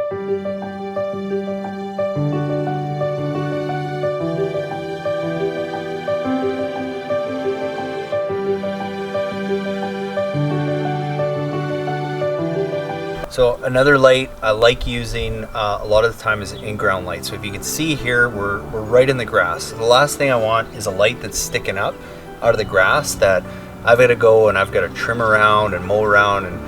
So another light I like using a lot of the time is an in-ground light. So if you can see here, we're right in the grass. So the last thing I want is a light that's sticking up out of the grass that I've got to go and I've got to trim around and mow around, and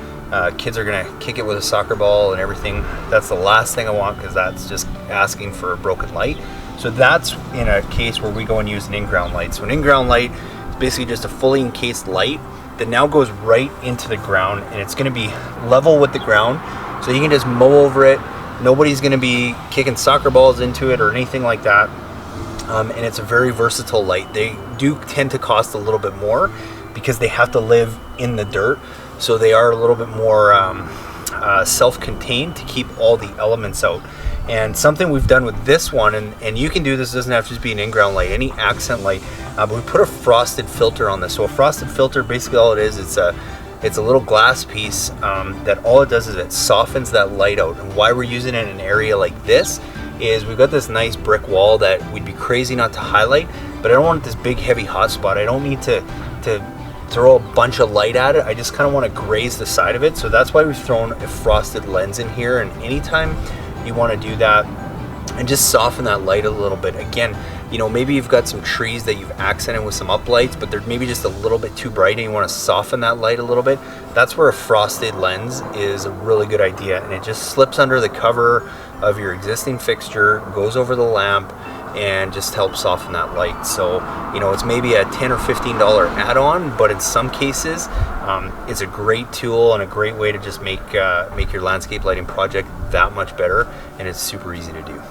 kids are gonna kick it with a soccer ball and everything. That's the last thing I want, because that's just asking for a broken light. So that's in a case where we go and use an in-ground light. So an in-ground light is basically just a fully encased light that now goes right into the ground, and it's going to be level with the ground, so you can just mow over it. Nobody's going to be kicking soccer balls into it or anything like that. And it's a very versatile light. They do tend to cost a little bit more because they have to live in the dirt, so they are a little bit more self-contained to keep all the elements out. And something we've done with this one, and you can do this, doesn't have to just be an in-ground light, any accent light, but we put a frosted filter on this. So a frosted filter, basically all it is, it's a little glass piece that all it does is it softens that light out. And why we're using it in an area like this is we've got this nice brick wall that we'd be crazy not to highlight, but I don't want this big heavy hot spot. I don't need to throw a bunch of light at it. I just kind of want to graze the side of it. So that's why we've thrown a frosted lens in here. And anytime you want to do that and just soften that light a little bit, again, you know, maybe you've got some trees that you've accented with some uplights, but they're maybe just a little bit too bright and you want to soften that light a little bit. That's where a frosted lens is a really good idea, and it just slips under the cover of your existing fixture, goes over the lamp, and just helps soften that light. So, you know, it's maybe a $10 or $15 add-on, but in some cases it's a great tool and a great way to just make your landscape lighting project that much better, and it's super easy to do.